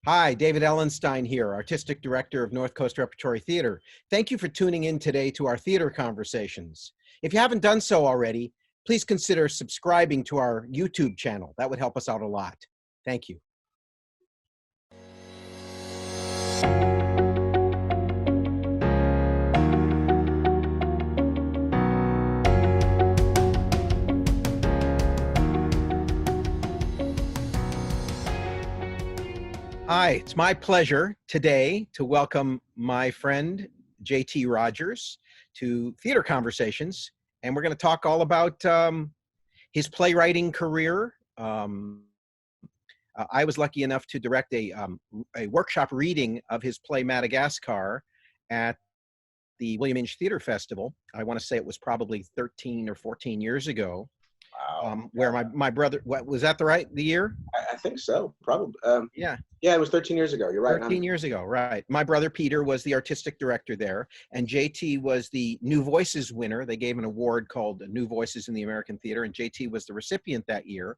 Hi, David Ellenstein here, Artistic Director of North Coast Repertory Theater. Thank you for tuning in today to our theater conversations. If you haven't done so already, please consider subscribing to our YouTube channel. That would help us out a lot. Thank you. Hi, it's my pleasure today to welcome my friend JT Rogers to Theater Conversations, and we're going to talk all about his playwriting career. I was lucky enough to direct a workshop reading of his play Madagascar at the William Inge Theater Festival. I want to say it was probably 13 or 14 years ago. Wow. Where my brother, what was that the year? I think so, probably. Yeah. Yeah, it was 13 years ago. You're right. 13 years ago, right. My brother Peter was the artistic director there, and JT was the New Voices winner. They gave an award called New Voices in the American Theater, and JT was the recipient that year.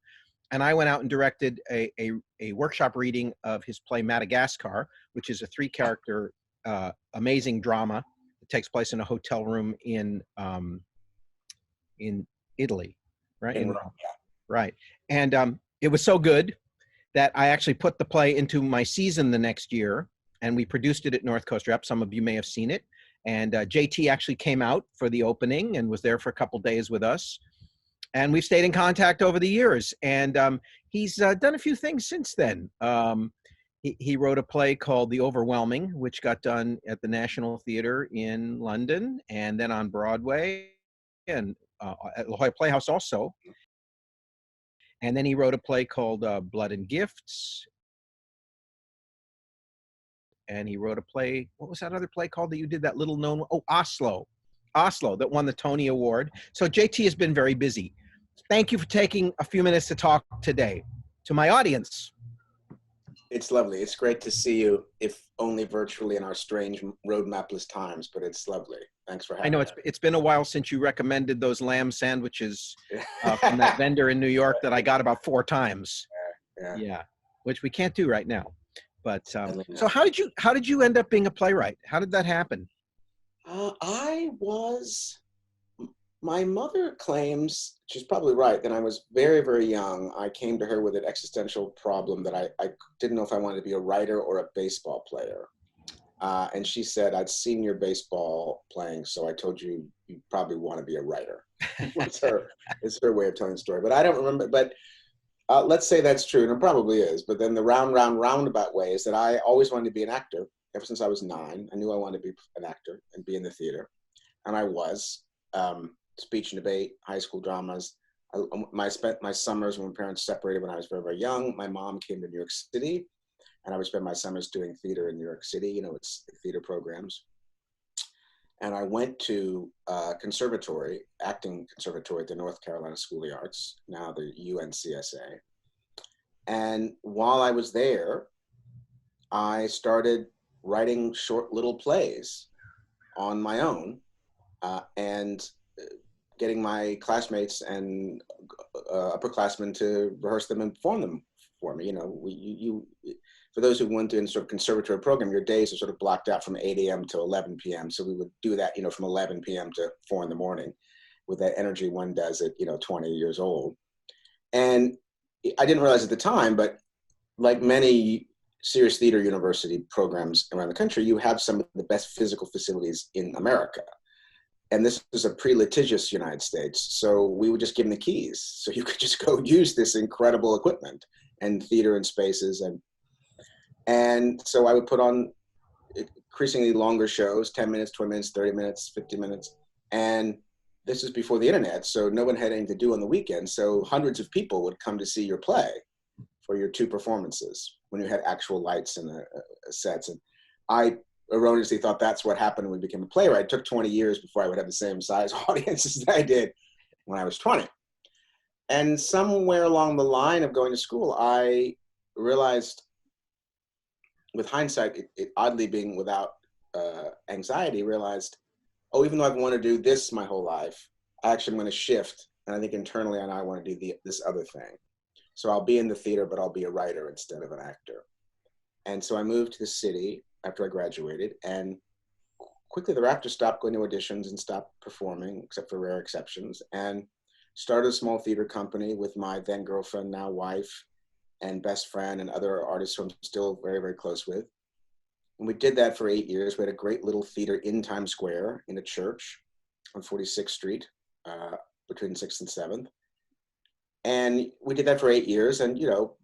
And I went out and directed a workshop reading of his play Madagascar, which is a three-character amazing drama. It takes place in a hotel room in Italy, right? In Rome, yeah. Right. And it was so good that I actually put the play into my season the next year, and we produced it at North Coast Rep. Some of you may have seen it. And JT actually came out for the opening and was there for a couple days with us. And we've stayed in contact over the years. And he's done a few things since then. He wrote a play called The Overwhelming, which got done at the National Theatre in London, and then on Broadway, and at La Jolla Playhouse also. And then he wrote a play called Blood and Gifts. And he wrote a play, what was that other play called that you did, that little known, oh, Oslo, that won the Tony Award. So JT has been very busy. Thank you for taking a few minutes to talk today. To my audience. It's lovely. It's great to see you, if only virtually in our strange roadmapless times, but it's lovely. Thanks for having me. I know it's been a while since you recommended those lamb sandwiches from that vendor in New York that I got about 4 times. Yeah, which we can't do right now. But so how did you end up being a playwright? How did that happen? My mother claims, she's probably right, that I was very, very young. I came to her with an existential problem that I didn't know if I wanted to be a writer or a baseball player. And she said, I'd seen your baseball playing, so I told you you probably want to be a writer. It's her way of telling the story. But I don't remember. But let's say that's true, and it probably is. But then the roundabout way is that I always wanted to be an actor. Ever since I was 9, I knew I wanted to be an actor and be in the theater. And I was. Speech and debate, high school dramas. I spent my summers when my parents separated when I was very, very young. My mom came to New York City, and I would spend my summers doing theater in New York City. You know, it's theater programs. And I went to conservatory, acting conservatory at the North Carolina School of the Arts, now the UNCSA. And while I was there, I started writing short little plays on my own and getting my classmates and upperclassmen to rehearse them and perform them for me. You know, for those who went to sort of conservatory program, your days are sort of blocked out from 8 a.m. to 11 p.m. So we would do that, you know, from 11 p.m. to 4 in the morning with that energy one does at, you know, 20 years old. And I didn't realize at the time, but like many serious theater university programs around the country, you have some of the best physical facilities in America. And this was a pre-litigious United States. So we would just give them the keys. So you could just go use this incredible equipment and theater and spaces. And so I would put on increasingly longer shows, 10 minutes, 20 minutes, 30 minutes, 50 minutes. And this is before the internet. So no one had anything to do on the weekend. So hundreds of people would come to see your play for your 2 performances when you had actual lights and sets. And I erroneously thought that's what happened when we became a playwright. It took 20 years before I would have the same size audiences that I did when I was 20. And somewhere along the line of going to school, I realized, with hindsight, it oddly being without anxiety, realized, oh, even though I've wanted to do this my whole life, I actually am going to shift. And I think internally I want to do this other thing. So I'll be in the theater, but I'll be a writer instead of an actor. And so I moved to the city after I graduated, and quickly thereafter stopped going to auditions and stopped performing, except for rare exceptions, and started a small theater company with my then girlfriend, now wife, and best friend, and other artists who I'm still very, very close with. And we did that for 8 years. We had a great little theater in Times Square in a church on 46th Street, between 6th and 7th. And we did that for 8 years. And, you know,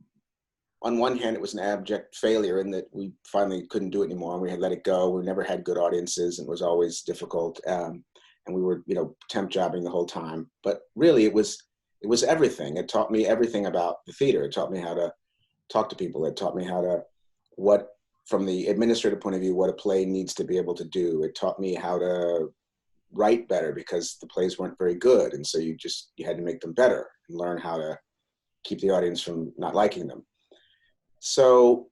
on one hand, it was an abject failure in that we finally couldn't do it anymore. We had let it go. We never had good audiences, and it was always difficult. And we were, you know, temp jobbing the whole time. But really, it was everything. It taught me everything about the theater. It taught me how to talk to people. It taught me how to, from the administrative point of view, what a play needs to be able to do. It taught me how to write better, because the plays weren't very good. And so you had to make them better and learn how to keep the audience from not liking them. So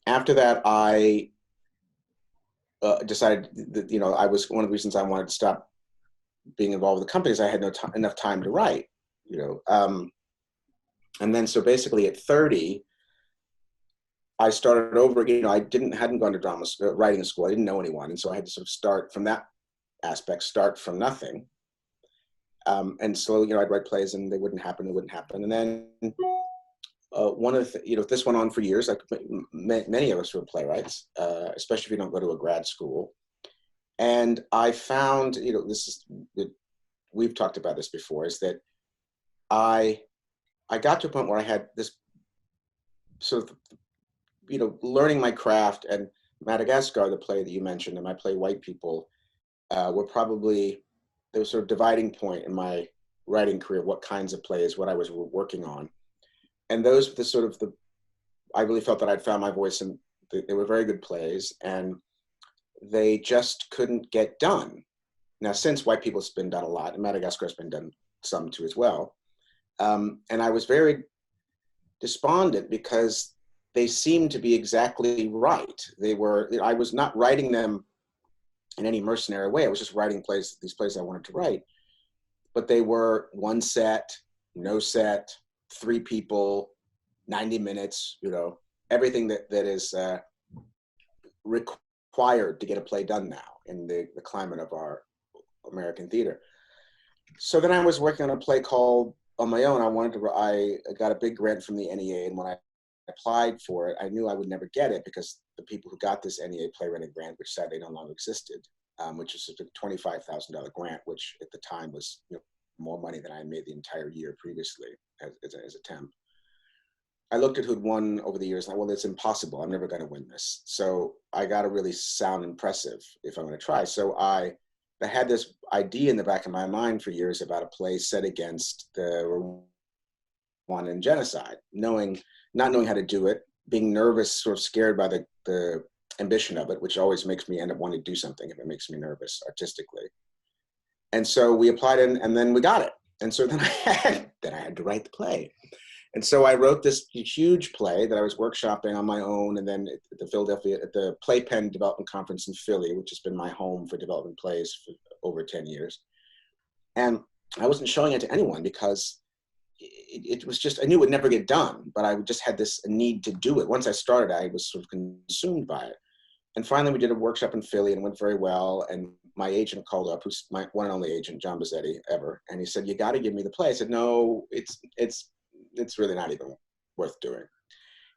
after that, I decided that, you know, one of the reasons I wanted to stop being involved with the company is I had enough time to write, you know. And then so basically at 30, I started over again. You know, I hadn't gone to writing school. I didn't know anyone. And so I had to sort of start from that aspect, start from nothing. And slowly, you know, I'd write plays and they wouldn't happen. And then one of the, you know, this went on for years. Like many of us were playwrights, especially if you don't go to a grad school. And I found, you know, we've talked about this before, is that I got to a point where I had this sort of, you know, learning my craft, and Madagascar, the play that you mentioned, and my play White People, were probably, there was sort of dividing point in my writing career, what kinds of plays, what I was working on. And those were the sort of I really felt that I'd found my voice, and they were very good plays, and they just couldn't get done. Now, since White People's been done a lot, and Madagascar's been done some too as well. And I was very despondent because they seemed to be exactly right. I was not writing them in any mercenary way. I was just writing these plays I wanted to write. But they were one set, no set, 3 people, 90 minutes, you know, everything that is required to get a play done now in the climate of our American theater. So then I was working on a play called On My Own. I got a big grant from the NEA, and when I applied for it, I knew I would never get it, because the people who got this NEA playwriting grant, which sadly no longer existed, which is a $25,000 grant, which at the time was, you know, more money than I made the entire year previously as a temp. I looked at who'd won over the years, and well, it's impossible. I'm never going to win this. So I got to really sound impressive if I'm going to try. So I had this idea in the back of my mind for years about a play set against the Rwandan genocide, not knowing how to do it, being nervous, sort of scared by the ambition of it, which always makes me end up wanting to do something if it makes me nervous artistically. And so we applied and then we got it. And so then I had to write the play. And so I wrote this huge play that I was workshopping on my own, and then at the Playpen Development Conference in Philly, which has been my home for development plays for over 10 years. And I wasn't showing it to anyone because it was just, I knew it would never get done, but I just had this need to do it. Once I started, I was sort of consumed by it. And finally, we did a workshop in Philly, and it went very well. And my agent called up, who's my one and only agent, John Bazzetti, ever. And he said, "You got to give me the play." I said, "No, it's really not even worth doing.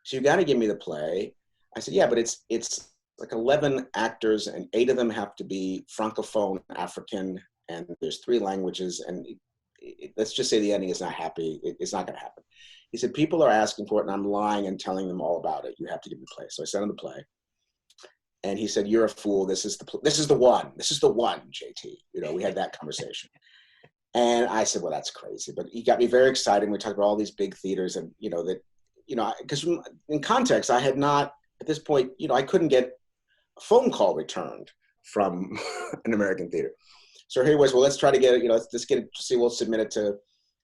So you got to give me the play." I said, "Yeah, but it's like 11 actors, and 8 of them have to be Francophone African, and there's 3 languages. And let's just say the ending is not happy. It's not going to happen." He said, "People are asking for it, and I'm lying and telling them all about it. You have to give me the play." So I sent him the play. And he said, "You're a fool. This is the one. This is the one, JT." You know, we had that conversation. And I said, "Well, that's crazy." But he got me very excited. We talked about all these big theaters, and, you know, because in context, I had not, at this point, you know, I couldn't get a phone call returned from an American theater. So here he was, "Well, let's try to get it, you know, let's get it, see, we'll submit it to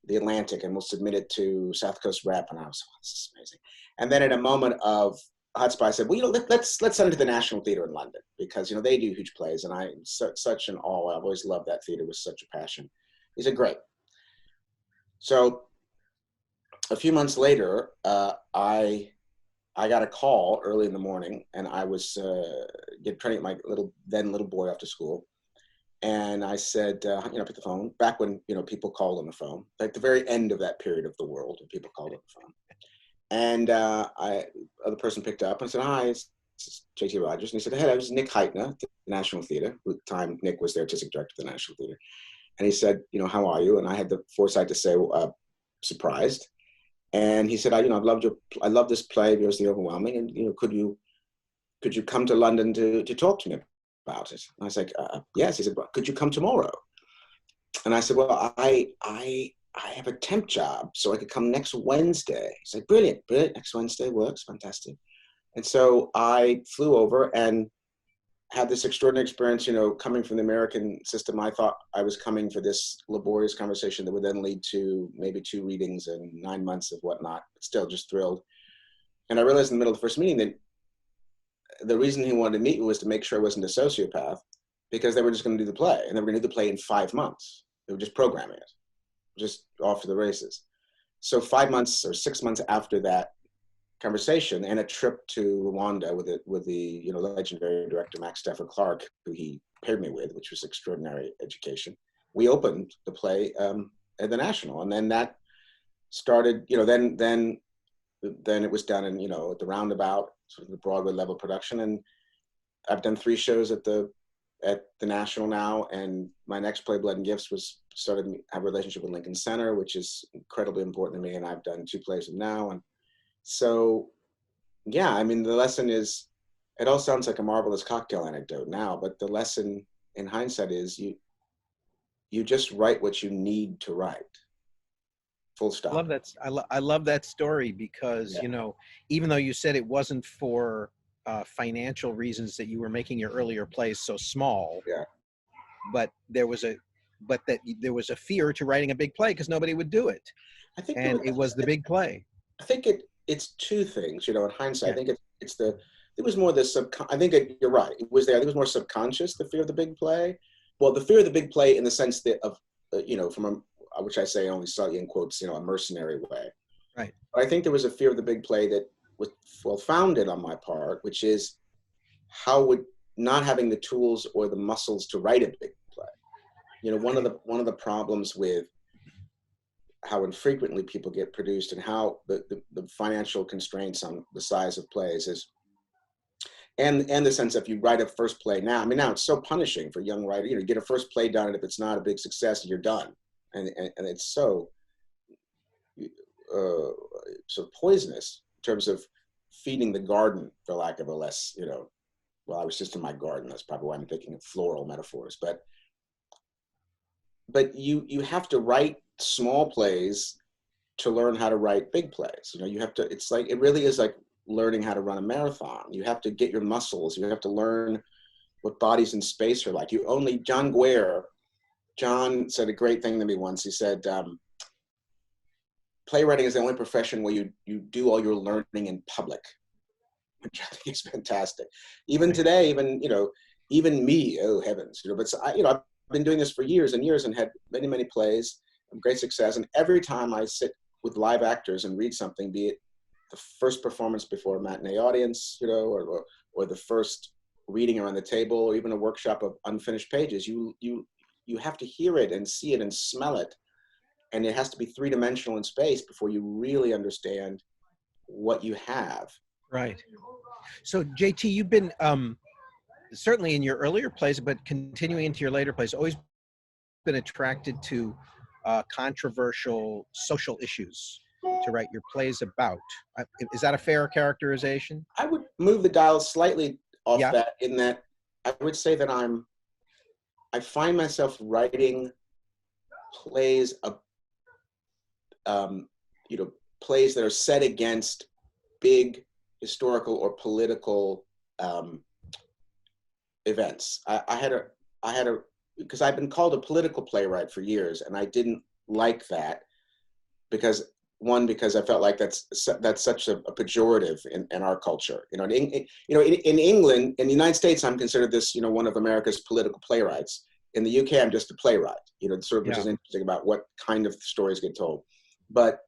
the Atlantic, and we'll submit it to South Coast Rep." And I was, "Oh, this is amazing." And then in a moment of hotspot, I said, "Well, you know, let's send it to the National Theatre in London, because, you know, they do huge plays, and I'm such an awe. I've always loved that theatre with such a passion." He said, "Great." So a few months later, I I got a call early in the morning, and I was trying to get my little boy off to school. And I said, pick the phone. Back when, people called on the phone, like the very end of that period of the world when people called on the phone. And the person picked up and said, "Hi, this is JT Rogers." And he said, "Hey, I was Nick Heitner at the National Theatre." At the time, Nick was the artistic director of the National Theatre. And he said, "How are you?" And I had the foresight to say, surprised. And he said, I love this play of yours, The Overwhelming. And, could you come to London to talk to me about it?" And I was like, "Yes." He said, "Well, could you come tomorrow?" And I said, "Well, I have a temp job, so I could come next Wednesday." He said, Brilliant. Next Wednesday works, fantastic. And so I flew over and had this extraordinary experience, coming from the American system. I thought I was coming for this laborious conversation that would then lead to maybe 2 readings and 9 months of whatnot, but still just thrilled. And I realized in the middle of the first meeting that the reason he wanted to meet me was to make sure I wasn't a sociopath, because they were just going to do the play, and they were going to do the play in 5 months. They were just programming it, just off to the races. So 5 months or 6 months after that conversation, and a trip to Rwanda with the legendary director Max Clark, who he paired me with, which was extraordinary education, we opened the play at the National, and then that started. Then it was done in at the Roundabout, sort of the Broadway level production, and I've done 3 shows at the National now, and my next play, Blood and Gifts, started to have a relationship with Lincoln Center, which is incredibly important to me, and I've done 2 plays with now. And so, yeah, I mean, the lesson is, it all sounds like a marvelous cocktail anecdote now, but the lesson in hindsight is you just write what you need to write. Full stop. I love that. I love that story because, even though you said it wasn't for financial reasons that you were making your earlier plays so small, but there was a fear to writing a big play because nobody would do it. I think it was the big play. I think it's 2 things, in hindsight. I think it was more the I think you're right. It was there. I think it was more subconscious, the fear of the big play. Well, the fear of the big play in the sense that of, from which I say only slightly in quotes, a mercenary way. Right. But I think there was a fear of the big play that was well-founded on my part, which is how would not having the tools or the muscles to write a big play. One of the problems with how infrequently people get produced and how the financial constraints on the size of plays is, and the sense that if you write a first play now, now it's so punishing for young writers. You get a first play done, and if it's not a big success, you're done. And it's so poisonous in terms of feeding the garden, for lack of a less, well, I was just in my garden. That's probably why I'm thinking of floral metaphors. But you have to write small plays to learn how to write big plays. You have to, it really is like learning how to run a marathon. You have to get your muscles. You have to learn what bodies in space are like. John said a great thing to me once. He said, playwriting is the only profession where you do all your learning in public, which I think is fantastic. Even today, even me, oh heavens, but I've been doing this for years and years and had many, many plays of great success. And every time I sit with live actors and read something, be it the first performance before a matinee audience, or the first reading around the table, or even a workshop of unfinished pages, you have to hear it and see it and smell it. And it has to be 3-dimensional in space before you really understand what you have. Right. So JT, you've been certainly in your earlier plays, but continuing into your later plays, always been attracted to controversial social issues to write your plays about. Is that a fair characterization? I would move the dial slightly off that, in that I would say that I find myself writing plays plays that are set against big historical or political events. I had a because I've been called a political playwright for years, and I didn't like that because I felt like that's such a pejorative in our culture. In England, in the United States, I'm considered this, one of America's political playwrights. In the UK, I'm just a playwright. Which is interesting about what kind of stories get told. But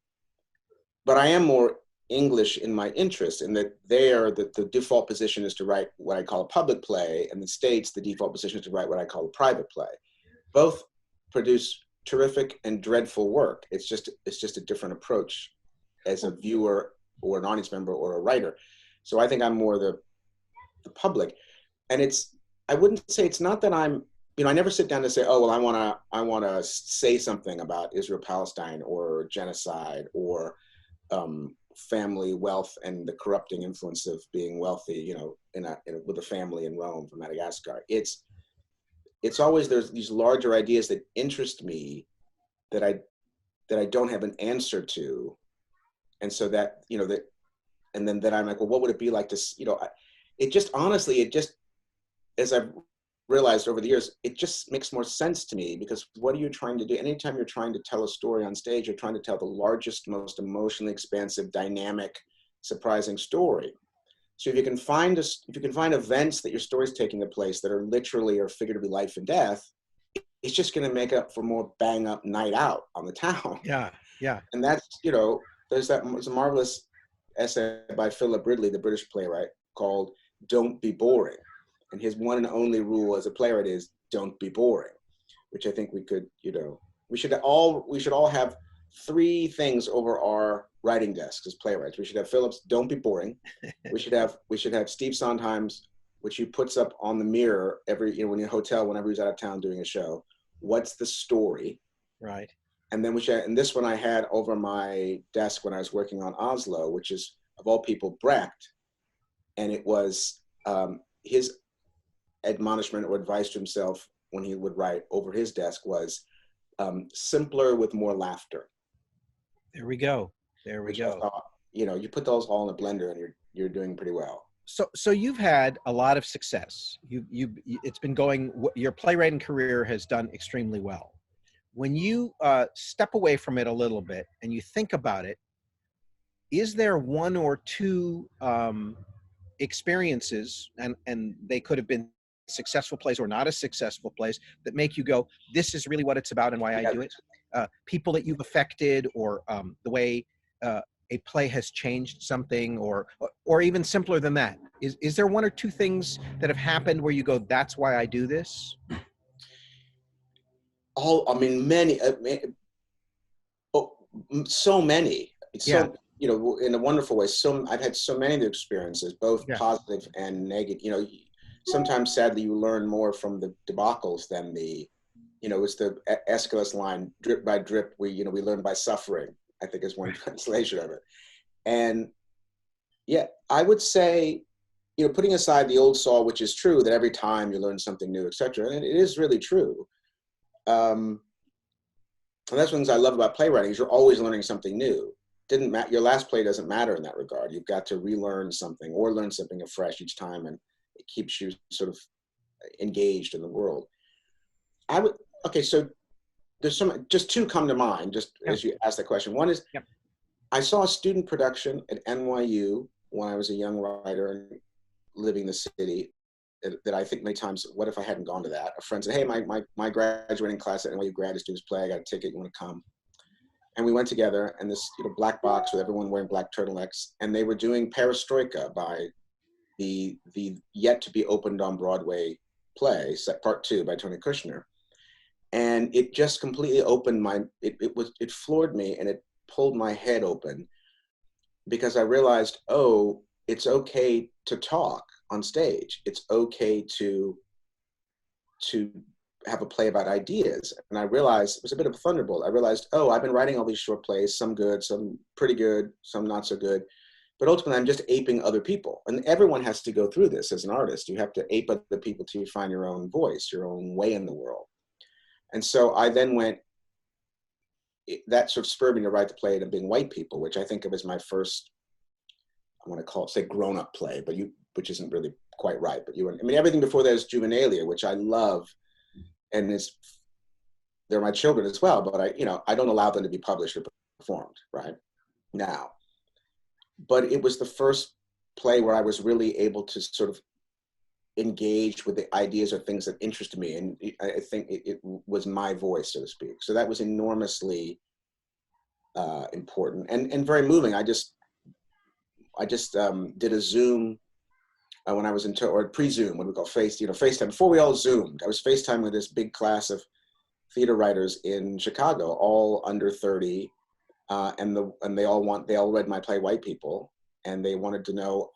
I am more English in my interest, in that there, the default position is to write what I call a public play, and in the States, the default position is to write what I call a private play. Both produce terrific and dreadful work. It's just a different approach as a viewer or an audience member or a writer. So I think I'm more the public. And I wouldn't say, it's not that I'm, I never sit down to say, oh, well, I want to say something about Israel-Palestine or genocide or family wealth and the corrupting influence of being wealthy, with a family in Rome from Madagascar. It's always, there's these larger ideas that interest me that I don't have an answer to. And so that, and then I'm like, well, what would it be like to, as I've realized over the years, it just makes more sense to me, because what are you trying to do? Anytime you're trying to tell a story on stage, you're trying to tell the largest, most emotionally expansive, dynamic, surprising story. So if you can find events that your story's taking place that are literally or figuratively life and death, it's just going to make up for more bang up night out on the town. Yeah, yeah. And that's, there's a marvelous essay by Philip Ridley, the British playwright, called "Don't Be Boring." And his one and only rule as a playwright is don't be boring, which I think we could, we should all have three things over our writing desks as playwrights. We should have Philip's "Don't Be Boring." we should have Steve Sondheim's, which he puts up on the mirror when you're in a hotel, whenever he's out of town doing a show. What's the story? Right. And then and this one I had over my desk when I was working on Oslo, which is, of all people, Brecht. And it was his admonishment or advice to himself when he would write over his desk was simpler with more laughter. There we go. There we go. I thought, you put those all in a blender and you're doing pretty well. So you've had a lot of success. It's been going, your playwriting career has done extremely well. When you step away from it a little bit and you think about it, is there one or two experiences, and they could have been successful plays or not as successful plays, that make you go, this is really what it's about and why I do it? People that you've affected, or the way a play has changed something, or even simpler than that. Is there one or two things that have happened where you go, that's why I do this? Many, so many. So, in a wonderful way. I've had so many of the experiences, both positive and negative. Sometimes, sadly, you learn more from the debacles than it's the Aeschylus line, drip by drip, we learn by suffering, I think is one translation of it. And I would say, putting aside the old saw, which is true, that every time you learn something new, etc., and it is really true. And that's one of the things I love about playwriting, is you're always learning something new. Your last play doesn't matter in that regard. You've got to relearn something or learn something afresh each time, and it keeps you sort of engaged in the world. So there's just two come to mind, as you asked that question. One is, I saw a student production at NYU when I was a young writer and living in the city, that I think many times, what if I hadn't gone to that? A friend said, hey, my graduating class at NYU grad is doing this play, I got a ticket, you want to come? And we went together, and this black box with everyone wearing black turtlenecks, and they were doing Perestroika by the yet to be opened on Broadway play, Part 2 by Tony Kushner. And it just completely opened it floored me, and it pulled my head open, because I realized, oh, it's okay to talk on stage. It's okay to have a play about ideas. And I realized, it was a bit of a thunderbolt. I realized, oh, I've been writing all these short plays, some good, some pretty good, some not so good. But ultimately, I'm just aping other people. And everyone has to go through this as an artist. You have to ape other people till you find your own voice, your own way in the world. And so I then that sort of spurred me to write the play of Being White People, which I think of as my first, I want to say grown-up play, which isn't really quite right. But everything before that is Juvenilia, which I love, and they're my children as well. But I don't allow them to be published or performed right now. But it was the first play where I was really able to sort of engage with the ideas or things that interested me, and I think it was my voice, so to speak. So that was enormously important and very moving. I just did a Zoom when I was or pre-Zoom, what we call FaceTime. Before we all Zoomed, I was FaceTime with this big class of theater writers in Chicago, all under 30, and they all read my play White People, and they wanted to know,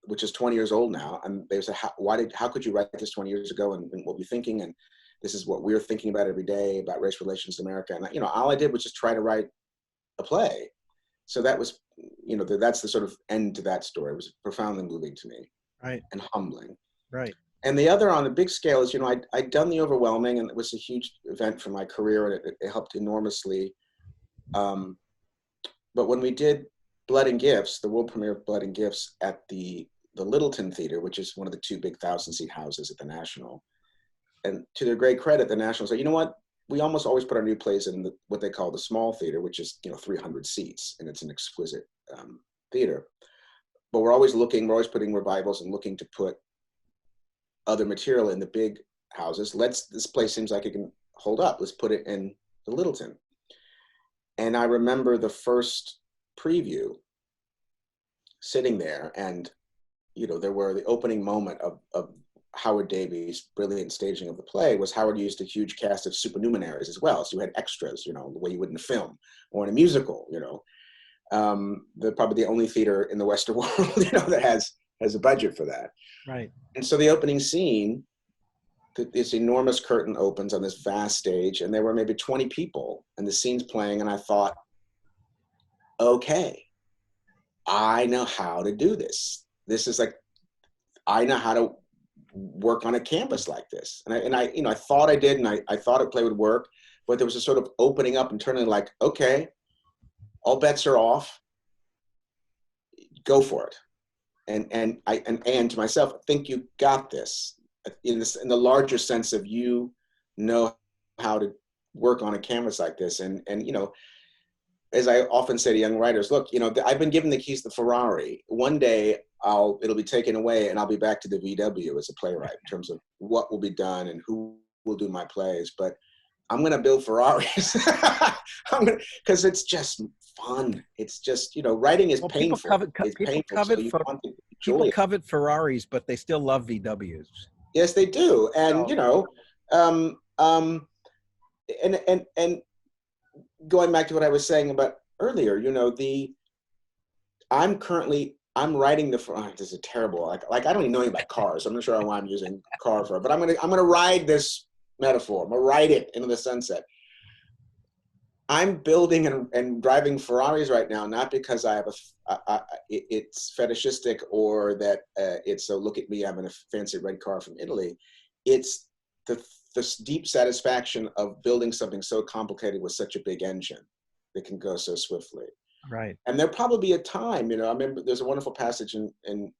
which is 20 years old now, and they said, how could you write this 20 years ago, and what were you thinking? And this is what we're thinking about every day about race relations in America. And all I did was just try to write a play. So that was, that's the sort of end to that story. It was profoundly moving to me, right, and humbling. right. And the other on a big scale is, I'd done The Overwhelming, and it was a huge event for my career, and it helped enormously. But when we did Blood and Gifts, the world premiere of Blood and Gifts at the Littleton Theater, which is one of the two big 1,000-seat houses at the National, and to their great credit, the National said, you know what? We almost always put our new plays in what they call the small theater, which is 300 seats, and it's an exquisite theater. But we're always putting revivals and looking to put other material in the big houses. This place seems like it can hold up. Let's put it in the Littleton. And I remember the first preview sitting there, and there were the opening moment of Howard Davy's brilliant staging of the play was Howard used a huge cast of supernumeraries as well. So you had extras, the way you would in a film or in a musical, They're probably the only theater in the Western world, that has a budget for that. Right. And so the opening scene, this enormous curtain opens on this vast stage, and there were maybe 20 people, and the scene's playing, and I thought, okay, I know how to do this. This is like, I know how to work on a canvas like this. And I thought I did, and I thought a play would work, but there was a sort of opening up and turning like, okay, all bets are off, go for it. And to myself, I think you got this in the larger sense of how to work on a canvas like this. And as I often say to young writers, look, I've been given the keys to the Ferrari. One day it'll be taken away, and I'll be back to the VW as a playwright in terms of what will be done and who will do my plays. But I'm going to build Ferraris because it's just fun. It's just, writing is painful. People covet Ferraris, but they still love VWs. Yes, they do. And, and going back to what I was saying about earlier, I'm writing this is terrible. Like I don't even know anything about cars. I'm not sure why I'm using car for it, but I'm gonna ride this metaphor. I'm gonna ride it into the sunset. I'm building and driving Ferraris right now, not because I have it's fetishistic or that it's so look at me, I'm in a fancy red car from Italy. It's the deep satisfaction of building something so complicated with such a big engine that can go so swiftly. Right. And there'll probably be a time, I remember there's a wonderful passage in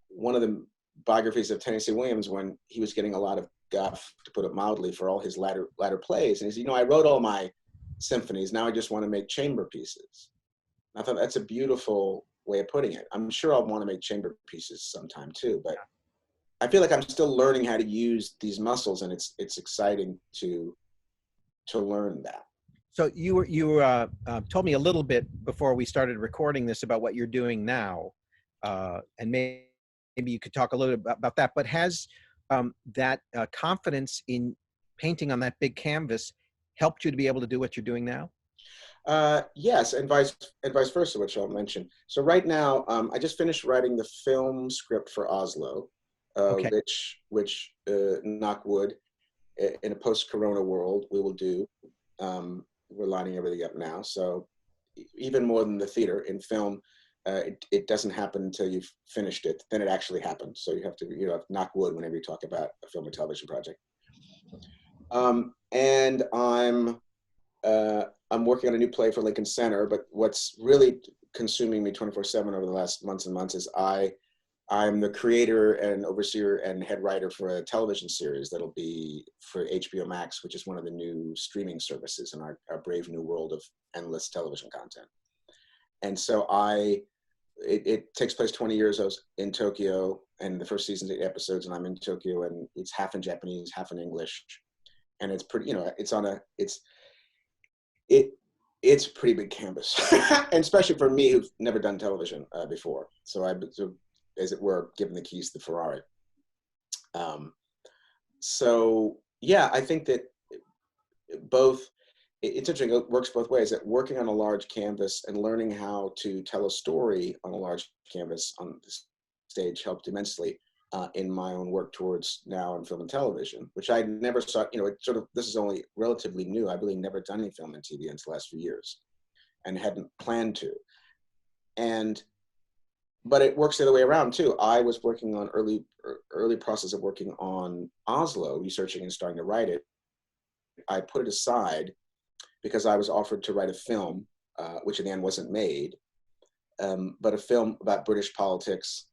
one of the biographies of Tennessee Williams when he was getting a lot of guff, to put it mildly, for all his latter plays. And he said, I wrote all my symphonies, now I just want to make chamber pieces. And I thought that's a beautiful way of putting it. I'm sure I'll want to make chamber pieces sometime too, but I feel like I'm still learning how to use these muscles, and it's exciting to learn that. So you told me a little bit before we started recording this about what you're doing now, and maybe you could talk a little bit about that. But has that confidence in painting on that big canvas helped you to be able to do what you're doing now? Yes, and vice versa, which I'll mention. So right now, I just finished writing the film script for Oslo, Okay. which knock wood, in a post-corona world we will do. We're lining everything up now. So even more than the theater, in film, it doesn't happen until you've finished it. Then it actually happens. So you have to, knock wood whenever you talk about a film or television project. And I'm working on a new play for Lincoln Center, but what's really consuming me 24/7 over the last months and months is I'm the creator and overseer and head writer for a television series that'll be for HBOMax, which is one of the new streaming services in our brave new world of endless television content. And so it takes place 20 years. I was in Tokyo, and the first season's 8 episodes, and I'm in Tokyo, and it's half in Japanese, half in English. And it's pretty, It's a pretty big canvas, and especially for me who've never done television before. So I've been, so, as it were, given the keys to the Ferrari. So yeah, I think that both, it's interesting, it works both ways, that working on a large canvas and learning how to tell a story on a large canvas on the stage helped immensely in my own work towards now in film and television, which I never saw, you know, it sort of, this is only relatively new. I've really never done any film and TV until the last few years and hadn't planned to. But it works the other way around too. I was working on early process of working on Oslo, researching and starting to write it. I put it aside because I was offered to write a film, which in the end wasn't made, but a film about British politics.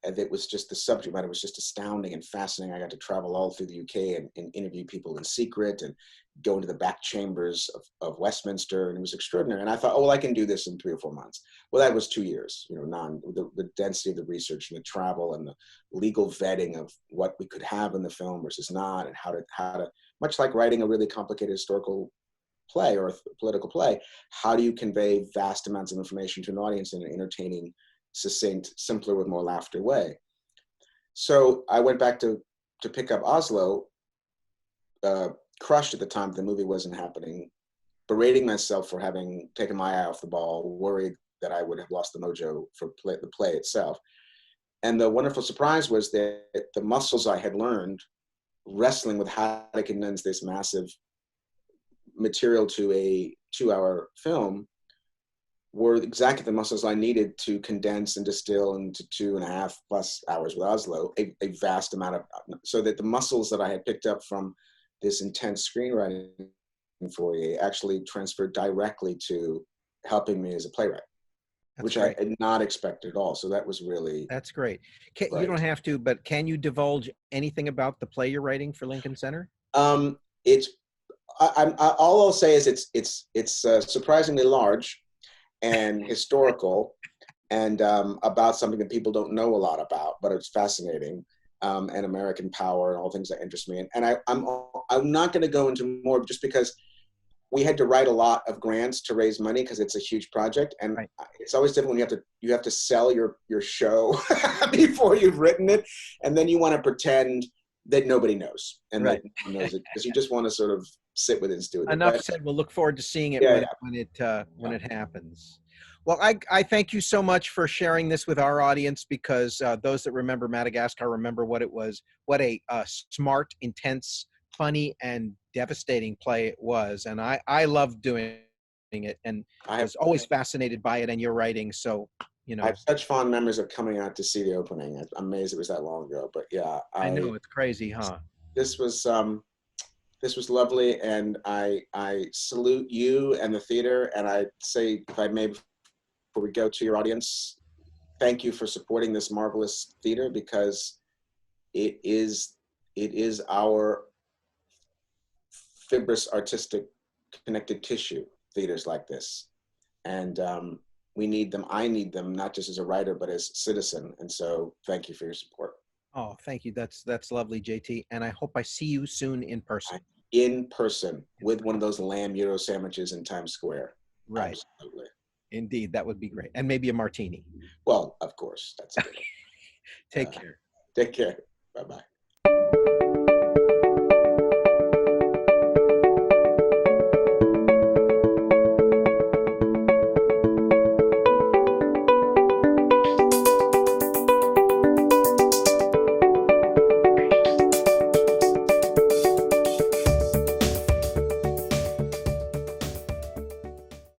And it was just, the subject matter was just astounding and fascinating. I got to travel all through the UK and interview people in secret and go into the back chambers of Westminster, and it was extraordinary. And I thought, oh, well, I can do this in 3 or 4 months. Well, that was 2 years, you know, the density of the research and the travel and the legal vetting of what we could have in the film versus not, and how to, much like writing a really complicated historical play or a political play, how do you convey vast amounts of information to an audience in an entertaining, succinct, simpler with more laughter way? So I went back to pick up Oslo, crushed at the time the movie wasn't happening, berating myself for having taken my eye off the ball, worried that I would have lost the mojo for the play itself. And the wonderful surprise was that the muscles I had learned wrestling with how to condense this massive material to a 2-hour film were exactly the muscles I needed to condense and distill into 2.5+ hours with Oslo, a vast amount of, so that the muscles that I had picked up from this intense screenwriting for you actually transferred directly to helping me as a playwright, which I had not expected at all. So that was really, that's great. You don't have to, but can you divulge anything about the play you're writing for Lincoln Center? It's, all I'll say is it's surprisingly large and historical, and about something that people don't know a lot about, but it's fascinating, and American power and all things that interest me. And I'm not going to go into more, just because we had to write a lot of grants to raise money because it's a huge project, and it's always different when you have to sell your show before you've written it, and then you want to pretend that nobody knows, and that no one knows it, because you just want to sort of sit with it and do it. Enough said. We'll look forward to seeing it when it happens. Well, I thank you so much for sharing this with our audience, because those that remember Madagascar remember what it was, what a smart, intense, funny, and devastating play it was. And I loved doing it, and I was always fascinated by it and your writing. So, you know, I have such fond memories of coming out to see the opening. I'm amazed it was that long ago, but yeah. I know, it's crazy, huh? This was lovely, and I salute you and the theater, and I say, if I may, before we go, to your audience, thank you for supporting this marvelous theater, because it is our fibrous artistic connective tissue, theaters like this, and we need them. I need them, not just as a writer, but as citizen. And so thank you for your support. Oh, thank you. That's lovely, JT. And I hope I see you soon in person. In person, with one of those lamb gyro sandwiches in Times Square. Right. Absolutely. Indeed, that would be great. And maybe a martini. Well, of course. That's good. Take care. Take care. Bye-bye.